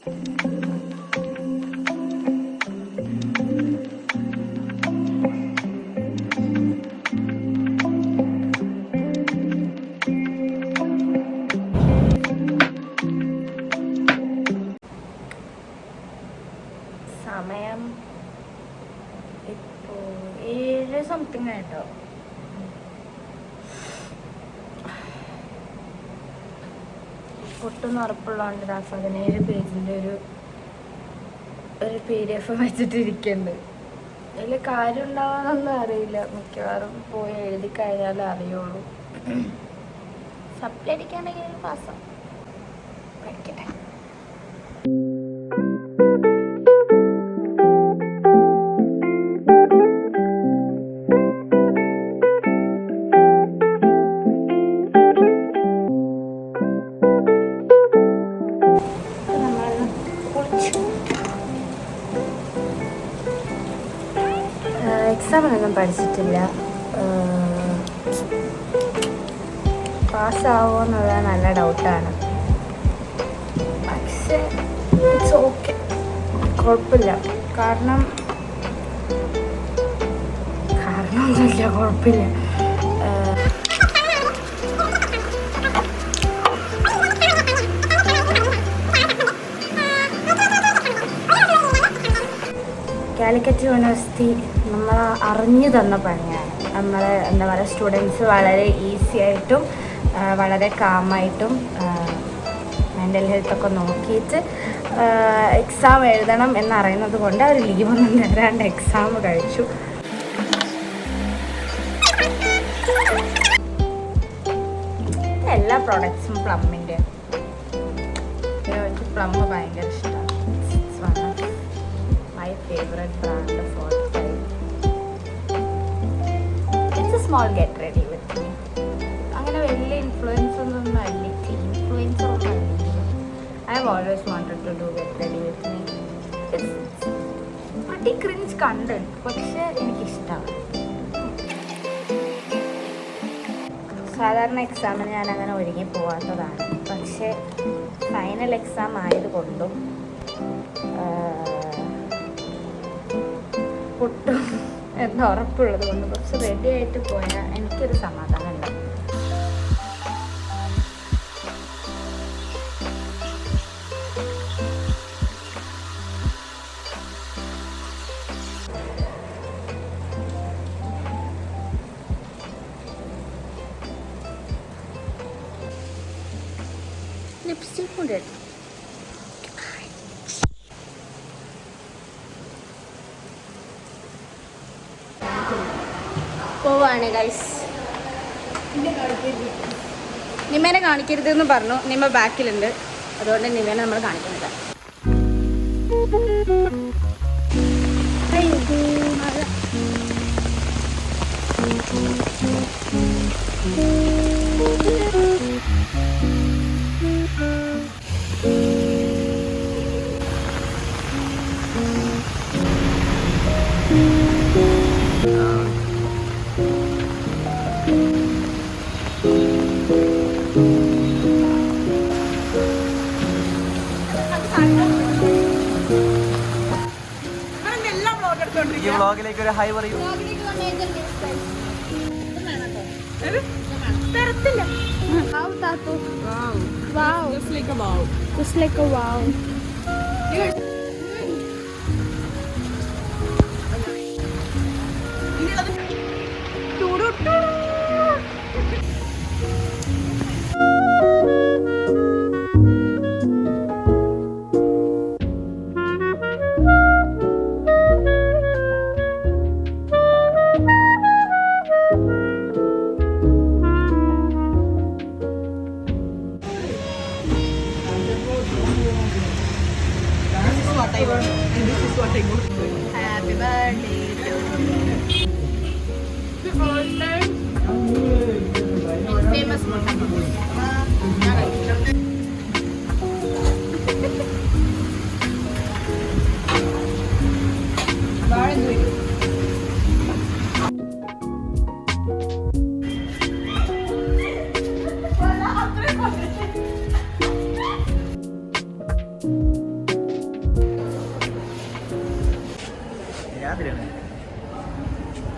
സമയം ഇപ്പോൾ 7 സംതിങ് ആയിട്ടോ. ഒട്ടും ഉറപ്പുള്ളതുകൊണ്ട് 17 പേജിൻ്റെ ഒരു PDF വെച്ചിട്ടിരിക്കുന്നുണ്ട്. അതിൽ കാര്യം ഉണ്ടാവാനൊന്നും അറിയില്ല. മിക്കവാറും പോയി എഴുതി കഴിഞ്ഞാലേ അറിയുള്ളൂ. സപ്ലൈ അടിക്കാണെങ്കിൽ ഒരു മാസം പഠിക്കട്ടെ. എക്സാമിനൊന്നും പഠിച്ചിട്ടില്ല. പാസ്സാവുമോ എന്നുള്ള നല്ല ഡൗട്ടാണ്. പക്ഷേ ഇറ്റ്സ് ഓക്കെ, കുഴപ്പമില്ല. കാരണമൊന്നുമില്ല, കുഴപ്പമില്ല. കാലിക്കറ്റ് യൂണിവേഴ്സിറ്റി നമ്മൾ അറിഞ്ഞു തന്ന പണിയാണ്. നമ്മളെ എന്താ പറയുക, സ്റ്റുഡൻസ് വളരെ ഈസി ആയിട്ടും വളരെ കാമായിട്ടും മെൻ്റൽ ഹെൽത്തൊക്കെ നോക്കിയിട്ട് എക്സാം എഴുതണം എന്നറിയുന്നത് കൊണ്ട് അവർ ലീവൊന്നും തരാണ്ട് എക്സാം കഴിച്ചു. എല്ലാ പ്രോഡക്ട്സും പ്ലമ്മിൻ്റെ. എനിക്ക് പ്ലം ഭയങ്കര ഇഷ്ടമാണ്. My favorite brand of all time. It's a small get ready with me. അങ്ങനെ വലിയ ഇൻഫ്ലുവൻസ് ഒന്നും അല്ല, ഇൻഫ്ലുവൻസർ ഒന്നും അല്ല. I have always wanted to do get ready with me. It's pretty cringe content, പക്ഷേ എനിക്കിഷ്ടമാണ്. സാധാരണ എക്സാമിന് ഞാൻ അങ്ങനെ ഒരുങ്ങി പോകാത്തതാണ്. പക്ഷേ ഫൈനൽ എക്സാം ആയതുകൊണ്ടും പൊട്ടും എന്ന് ഉറപ്പുള്ളത് കൊണ്ട് കുറച്ച് റെഡി ആയിട്ട് പോയാൽ എനിക്കൊരു സമാധാനം ഉണ്ടാവും. ലിപ്സ്റ്റിക് കൊണ്ട് പോവാണ് ഗൈസ്. നിമേനെ കാണിക്കരുതെന്ന് പറഞ്ഞു. നിമ ബാക്കിലുണ്ട്, അതുകൊണ്ട് നിമേനെ നമ്മൾ കാണിക്കുന്നില്ല. ഈ വ്ളോഗിലേക്ക് ഒരു ഹൈ പറയൂ. Happy birthday to you. Famous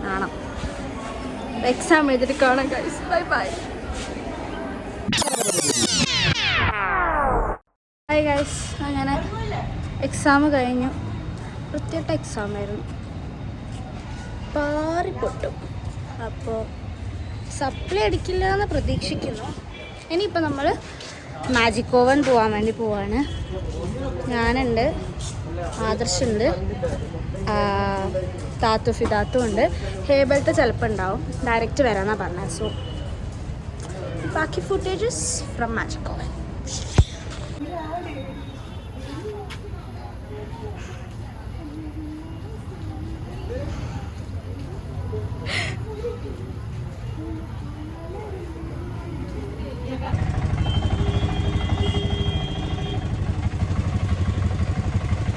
കാണാം. എക്സാം എഴുതിട്ട് കാണാം guys. Bye bye. Hi guys, അങ്ങനെ എക്സാം കഴിഞ്ഞു. വൃത്തിയായിട്ട എക്സാം ആയിരുന്നു, പാറിപ്പൊട്ടും. അപ്പോൾ സപ്ലൈ അടിക്കില്ല എന്ന് പ്രതീക്ഷിക്കുന്നു. ഇനിയിപ്പോൾ നമ്മൾ മാജിക് ഓവൻ പോകാൻ വേണ്ടി പോവാണ്. ഞാനുണ്ട്, ആദർശുണ്ട്, ഫിദാത്തും ഉണ്ട്. ഹേബലത്തെ ചിലപ്പോൾ ഉണ്ടാവും, ഡയറക്റ്റ് വരാമെന്നാണ് പറഞ്ഞത്. സോ ബാക്കി ഫുട്ടേജസ് ഫ്രം മാജിക് ഓവൻ.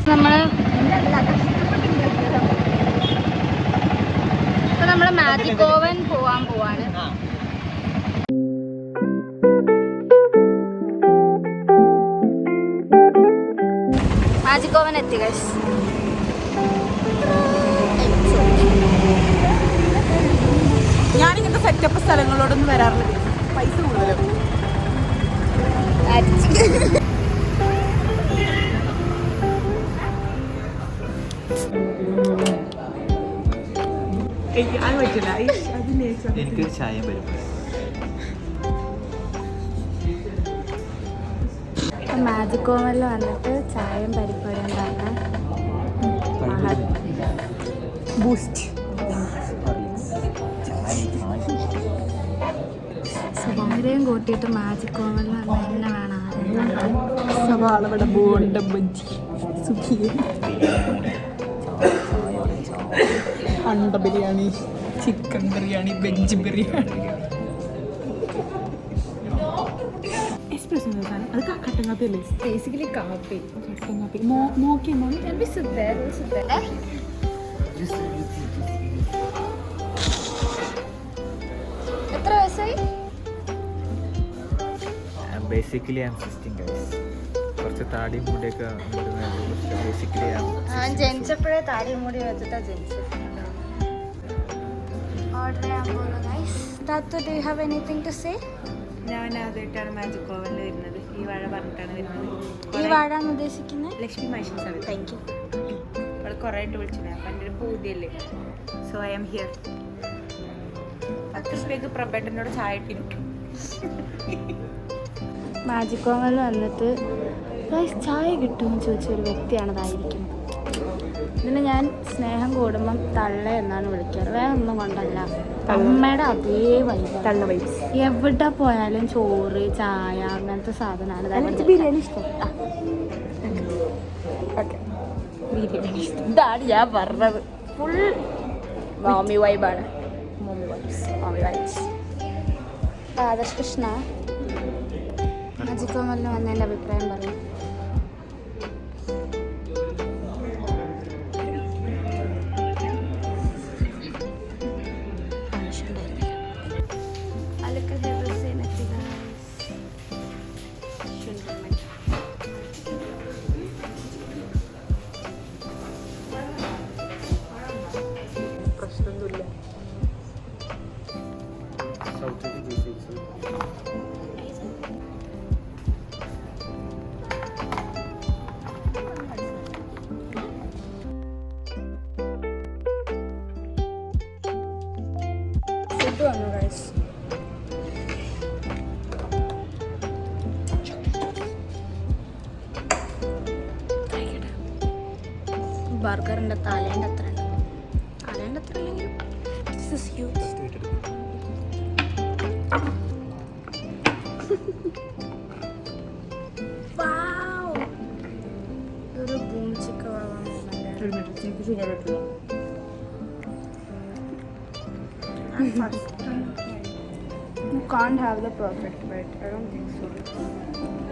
നമ്മൾ മാജിക് ഓവൻ പോവാൻ പോവാണ്. മാജിക് ഓവൻ എത്തി ഗൈസ്. ഞാനിങ്ങനത്തെ സെറ്റപ്പ് സ്ഥലങ്ങളോടൊന്നും വരാറില്ല, പൈസ കൂടുതലും. എനിക്കൊരു ചായം വരും. മാജിക് ഓവനിൽ വന്നിട്ട് ചായയും പരിപ്പുവടയും ഉണ്ടാക്കാൻ ബൂസ്റ്റ്. സവാളയും കൂട്ടിയിട്ട് മാജിക് ഓവനിൽ വന്ന് എന്നെ വേണം. സവാള വട, ബോണ്ട ബജ്ജി, സുഖിയ, അണ്ട biryani, chicken biryani, veg biryani. Express അത് കട്ടൻ കാപ്പി അല്ലേ? ബേസിക്കലി കാപ്പി. കട്ടൻ കാപ്പി നോക്കി എത്ര വയസ്സായി? Basically I am 16 guys. കുറച്ച് താടിയും മുടിയൊക്കെ ബേസിക്കലി ജനിച്ചപ്പോഴേ താടി മുടി വെച്ചിട്ടാ ജനിച്ചത്. ഓർഡർ ചെയ്യാൻ പോകുന്നു guys. Thathu, do you have anything to say? ഞാൻ ആദ്യമായിട്ടാണ് മാജിക് ഓവനിൽ വരുന്നത്. ഈ വാഴ പറഞ്ഞിട്ടാണ് വരുന്നത്. ഈ വാഴ എന്ന് ഉദ്ദേശിക്കുന്നത് ലക്ഷ്മി മൈഷൻസാണ്. Thank you. അവൾ കുറേ ആയിട്ട് വിളിച്ചിട്ടുണ്ട്. അപ്പം എൻ്റെ ഒരു പൂതിയല്ലേ, സോ ഐ എം ഹിയർ. 10 രൂപയ്ക്ക് പ്രബേട്ടനോട് ചായ ഇട്ടിരിക്കും. മാജിക് ഓവനിൽ വന്നിട്ട് ഗൈസ് ചായ കിട്ടുമെന്ന് ചോദിച്ചൊരു വ്യക്തിയാണ് അതായിരിക്കുന്നത്. ഇതിന് ഞാൻ സ്നേഹം കൂടുമ്പം തള്ള എന്നാണ് വിളിക്കാറ്. വേറെ ഒന്നും കൊണ്ടല്ല, അമ്മയുടെ അതേ വൈബ്, തള്ള വൈബ്സ്. എവിടെ പോയാലും ചോറ് ചായ അങ്ങനത്തെ സാധനമാണ്. ബിരിയാണി ഇഷ്ടം. ബിരിയാണി ഇഷ്ടം. ഇതാണ് ഞാൻ പറഞ്ഞത്. ഫുൾ മാമി വൈബാണ്. മാമി വൈബ്സ്. ആദർശ് കൃഷ്ണ, മാജിക് ഓവനിൽ വന്നതിൻ്റെ അഭിപ്രായം പറയും. പ്രശ്നമൊന്നുമില്ല. ഫുഡ് വന്നു ഗൈസ്. ബർഗറിൻ്റെ തലേൻ്റെ അത്ര ഉണ്ട്. തലേൻ്റെ അത്ര ഇല്ലെങ്കിലും ദിസ് ഇസ് ഹ്യൂജ്. ഇതൊരു boom chicken You can't have the perfect bite. I don't think so.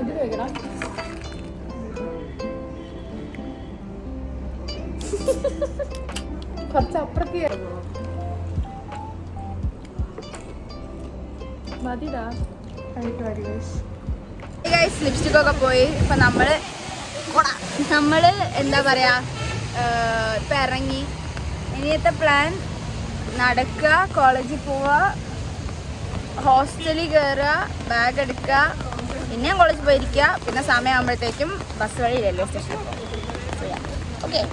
ഇത് കഴിക്കണം. കുറച്ച് അപ്പുറത്ത് മതിടാ. ലിപ്സ്റ്റിക് ഒക്കെ പോയി. ഇപ്പം നമ്മൾ എന്താ പറയുക, ഇപ്പം ഇറങ്ങി ഇനിയത്തെ പ്ലാൻ നടക്കുക, കോളേജിൽ പോവുക, ഹോസ്റ്റലിൽ കയറുക, ബാഗ് എടുക്കുക, പിന്നെയും കോളേജിൽ പോയിരിക്കുക, പിന്നെ സമയമാകുമ്പോഴത്തേക്കും ബസ് വഴി റെയിൽവേ സ്റ്റേഷനിൽ പോകും. ഓക്കെ.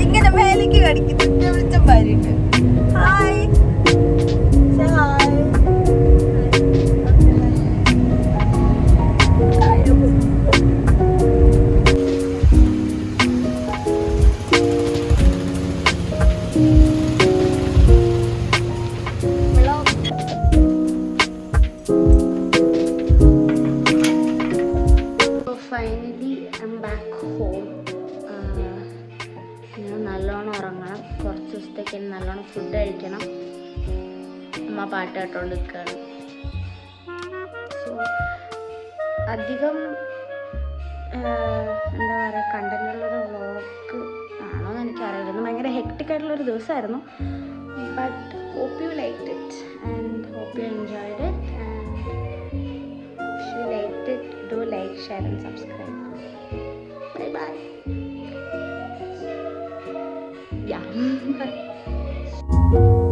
ഇങ്ങനെ മേലേക്ക് കടിക്കുന്നു വിളിച്ച ഭാര്യക്ക്. Hi finally I M back home. ഞാൻ നല്ലോണം ഉറങ്ങണം, കുറച്ച് ദിവസത്തേക്ക് നല്ലോണം ഫുഡ് കഴിക്കണം. അമ്മ പാട്ട് കേട്ടോണ്ട് നിൽക്കുകയാണ്. സോ അധികം എന്താ പറയുക, കണ്ടന്റുള്ളൊരു വ്ളോഗ് ആണോയെന്ന് എനിക്കറിയില്ല. ഇന്ന് ഭയങ്കര ഹെക്ടിക് ആയിട്ടുള്ളൊരു ദിവസമായിരുന്നു. But hope you liked it and hope you enjoyed it. If you liked it, do like, share and subscribe. Bye bye. Yeah. Bye.